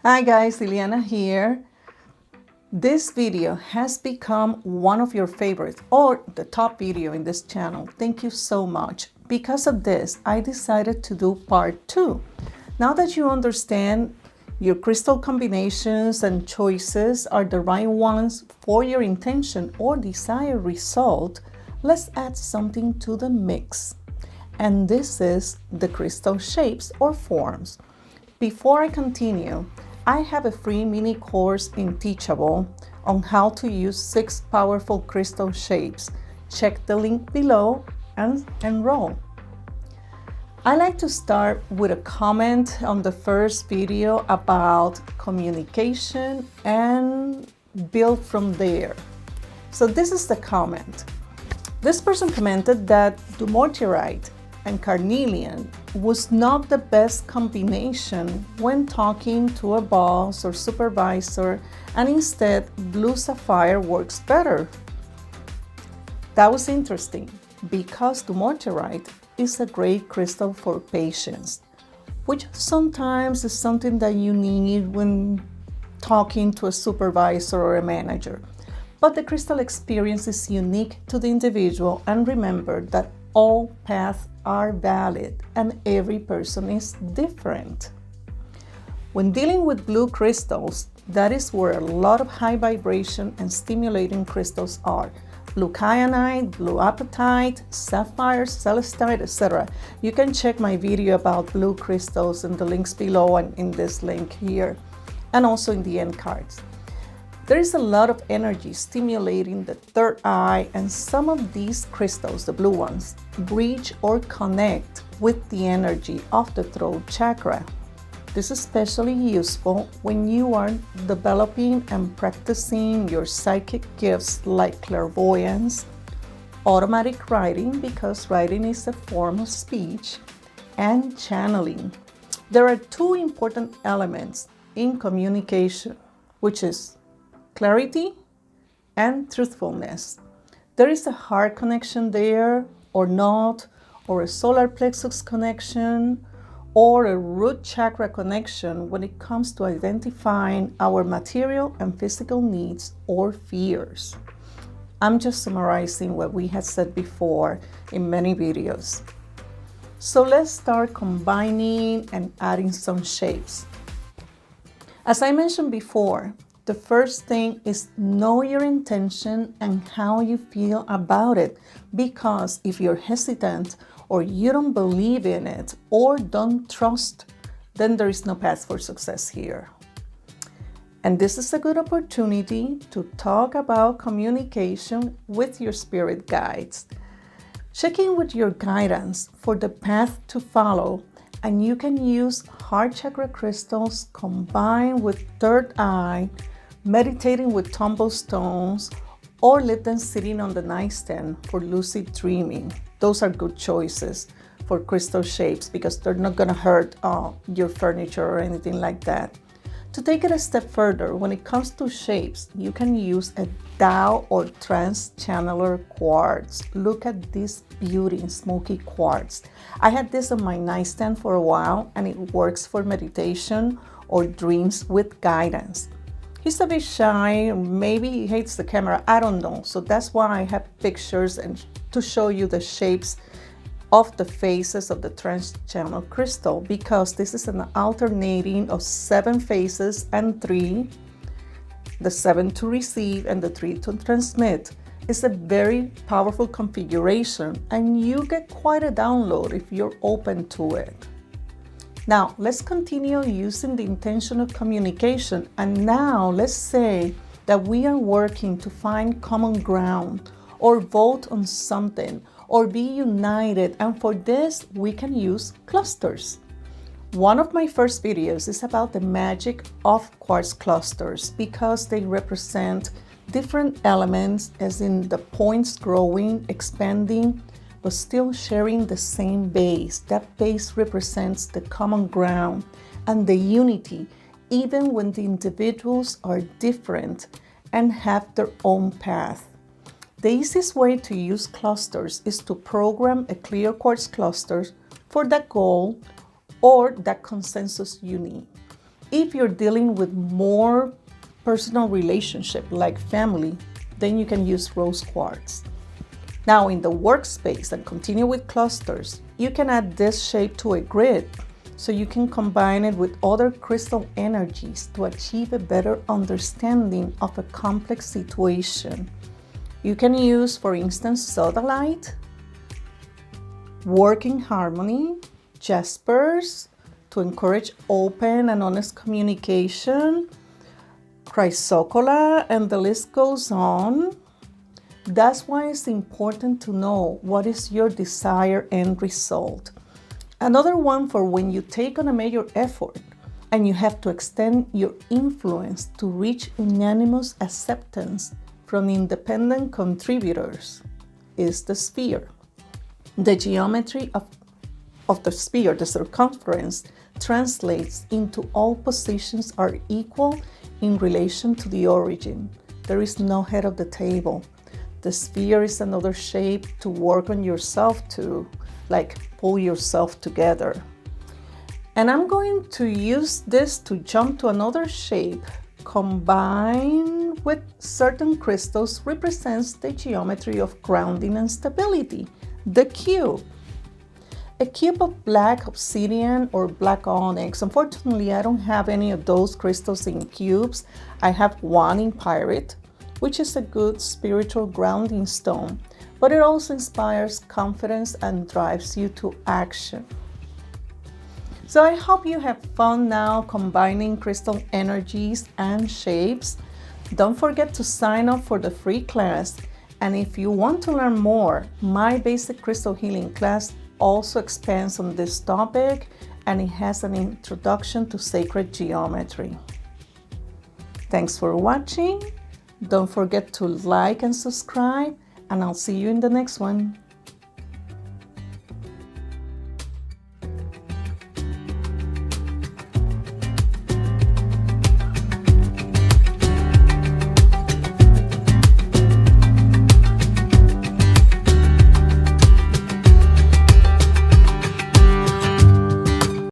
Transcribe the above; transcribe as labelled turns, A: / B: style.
A: Hi guys, Ileana here. This video has become one of your favorites or the top video in this channel. Thank you so much. Because of this, I decided to do part 2. Now that you understand your crystal combinations and choices are the right ones for your intention or desired result, let's add something to the mix. And this is the crystal shapes or forms. Before I continue, I have a free mini course in Teachable on how to use 6 powerful crystal shapes. Check the link below and enroll. I like to start with a comment on the first video about communication and build from there. So this is the comment. This person commented that dumortierite and carnelian was not the best combination when talking to a boss or supervisor, and instead blue sapphire works better. That was interesting because dumortierite is a great crystal for patience, which sometimes is something that you need when talking to a supervisor or a manager. But the crystal experience is unique to the individual, and remember that all paths are valid and every person is different. When dealing with blue crystals, that is where a lot of high vibration and stimulating crystals are. Blue kyanite, blue apatite, sapphire, celestite, etc. You can check my video about blue crystals in the links below and in this link here, and also in the end cards. There is a lot of energy stimulating the third eye, and some of these crystals, the blue ones, reach or connect with the energy of the throat chakra. This is especially useful when you are developing and practicing your psychic gifts like clairvoyance, automatic writing, because writing is a form of speech, and channeling. There are 2 important elements in communication, which is clarity and truthfulness. There is a heart connection there or not, or a solar plexus connection, or a root chakra connection when it comes to identifying our material and physical needs or fears. I'm just summarizing what we had said before in many videos. So let's start combining and adding some shapes. As I mentioned before, the first thing is know your intention and how you feel about it, because if you're hesitant or you don't believe in it or don't trust, then there is no path for success here. And this is a good opportunity to talk about communication with your spirit guides. Check in with your guidance for the path to follow, and you can use heart chakra crystals combined with third eye, meditating with tumbled stones, or leave them sitting on the nightstand for lucid dreaming. Those are good choices for crystal shapes because they're not going to hurt your furniture or anything like that. To take it a step further, when it comes to shapes, you can use a Tao or trance channeler quartz. Look at this beauty in smoky quartz. I had this on my nightstand for a while, and it works for meditation or dreams with guidance. He's a bit shy, maybe he hates the camera, I don't know. So that's why I have pictures and to show you the shapes of the faces of the trance channel crystal, because this is an alternating of 7 faces and 3, the 7 to receive and the 3 to transmit. It's a very powerful configuration, and you get quite a download if you're open to it. Now, let's continue using the intention of communication. And now let's say that we are working to find common ground or vote on something or be united. And for this, we can use clusters. One of my first videos is about the magic of quartz clusters because they represent different elements, as in the points growing, expanding, but still sharing the same base. That base represents the common ground and the unity, even when the individuals are different and have their own path. The easiest way to use clusters is to program a clear quartz cluster for that goal or that consensus you need. If you're dealing with more personal relationship like family, then you can use rose quartz. Now in the workspace, and continue with clusters, you can add this shape to a grid so you can combine it with other crystal energies to achieve a better understanding of a complex situation. You can use, for instance, sodalite, working harmony, jaspers to encourage open and honest communication, chrysocolla, and the list goes on. That's why it's important to know what is your desired end result. Another one for when you take on a major effort and you have to extend your influence to reach unanimous acceptance from independent contributors is the sphere. The geometry of the sphere, the circumference, translates into all positions are equal in relation to the origin. There is no head of the table. The sphere is another shape to work on yourself to, like, pull yourself together. And I'm going to use this to jump to another shape combined with certain crystals represents the geometry of grounding and stability, the cube. A cube of black obsidian or black onyx. Unfortunately, I don't have any of those crystals in cubes. I have one in pyrite, which is a good spiritual grounding stone, but it also inspires confidence and drives you to action. So I hope you have fun now combining crystal energies and shapes. Don't forget to sign up for the free class. And if you want to learn more, my basic crystal healing class also expands on this topic, and it has an introduction to sacred geometry. Thanks for watching. Don't forget to like and subscribe, and I'll see you in the next one.